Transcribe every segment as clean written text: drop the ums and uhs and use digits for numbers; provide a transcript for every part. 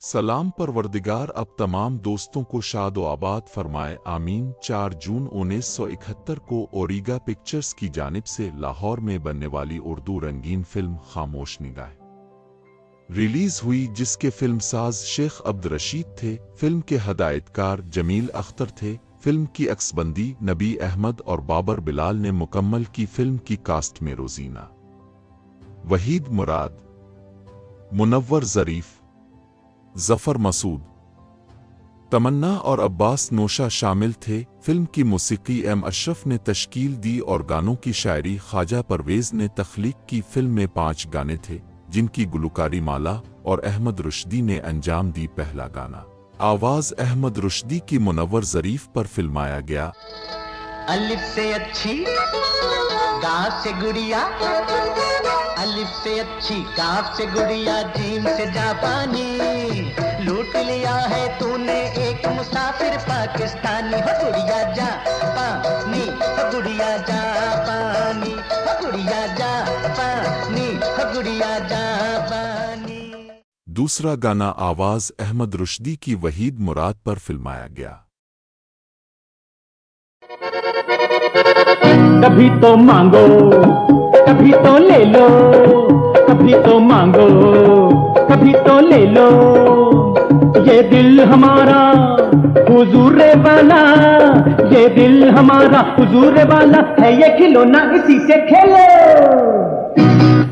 सलाम परवरदिगार अब तमाम दोस्तों को शाद व आबाद फरमाए आमीन। 4 जून 1971 को ओरिगा पिक्चर्स की जानिब से लाहौर में बनने वाली उर्दू रंगीन फिल्म खामोश निगाहें रिलीज हुई, जिसके फिल्मसाज शेख अब्द रशीद थे। फिल्म के हदायतकार जमील अख्तर थे। फिल्म की अक्सबंदी नबी अहमद और बाबर बिलाल ने मुकम्मल की। फिल्म की कास्ट में रोजीना, वहीद मुराद, मुनव्वर ज़रीफ, जफर मसूद, तमन्ना और अब्बास नौशा शामिल थे। फिल्म की मौसीकी एम अशरफ ने तश्कील दी और गानों की शायरी ख्वाजा परवेज ने तख्लीक की। फिल्म में 5 गाने थे, जिनकी गुलकारी माला और अहमद रुश्दी ने अंजाम दी। पहला गाना आवाज अहमद रुश्दी की मुनव्वर ज़रीफ पर फिल्माया गया। अलिफ से अच्छी गाफ से गुड़िया, अलिफ से अच्छी गाफ से गुड़िया, जीम से जापानी, लूट लिया है तूने एक मुसाफिर पाकिस्तानी। हो गुड़िया जापानी, हो गुड़िया जापानी, हो गुड़िया जापानी, हो गुड़िया जापानी। दूसरा गाना आवाज अहमद रुश्दी की वहीद मुराद पर फिल्माया गया। कभी तो मांगो कभी तो ले लो, कभी तो मांगो कभी तो ले लो, ये दिल हमारा हुजूर वाला, ये दिल हमारा हुजूर वाला है, ये खिलौना इसी से खेलो।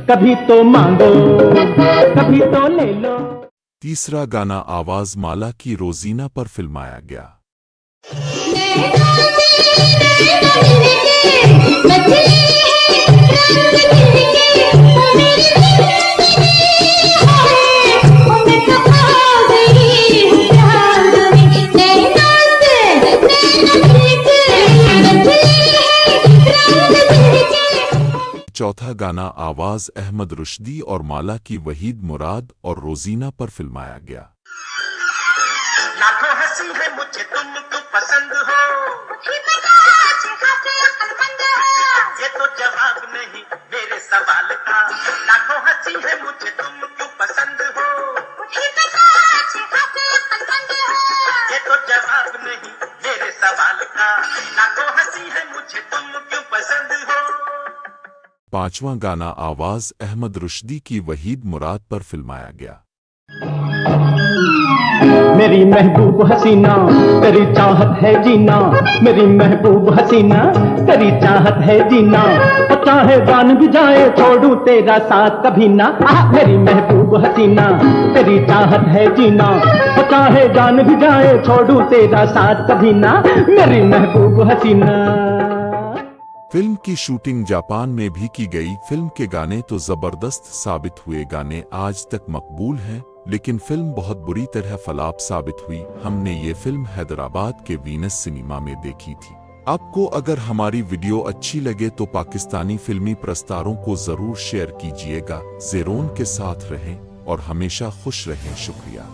कभी तो मांगो कभी तो ले लो। तीसरा गाना आवाज माला की रोजीना पर फिल्माया गया। चौथा गाना आवाज अहमद रुश्दी और माला की वहीद मुराद और रोजीना पर फिल्माया गया। लाखों हंसी है मुझे तुम क्यों पसंद हो, ये तो जवाब नहीं मेरे सवाल का। लाखों हंसी है मुझे तुम क्यों पसंद हो, ये तो जवाब नहीं मेरे सवाल का। लाखों हंसी है मुझे तुम क्यों पसंद हो। पांचवा गाना आवाज अहमद रुश्दी की वहीद मुराद पर फिल्माया गया। मेरी महबूब हसीना तेरी चाहत है जीना, मेरी महबूब हसीना तेरी चाहत है जीना, चाहे जान भी जाए छोड़ूं तेरा साथ कभी ना। मेरी महबूब हसीना तेरी चाहत है जीना, चाहे जान भी जाए छोड़ूं तेरा साथ कभी ना, मेरी महबूब हसीना। फिल्म की शूटिंग जापान में भी की गई। फिल्म के गाने तो जबरदस्त साबित हुए। गाने आज तक मकबूल हैं, लेकिन फिल्म बहुत बुरी तरह फलाप साबित हुई। हमने ये फिल्म हैदराबाद के वीनस सिनेमा में देखी थी। आपको अगर हमारी वीडियो अच्छी लगे तो पाकिस्तानी फिल्मी प्रस्तारों को जरूर शेयर कीजिएगा। ज़ेरोन के साथ रहें और हमेशा खुश रहें। शुक्रिया।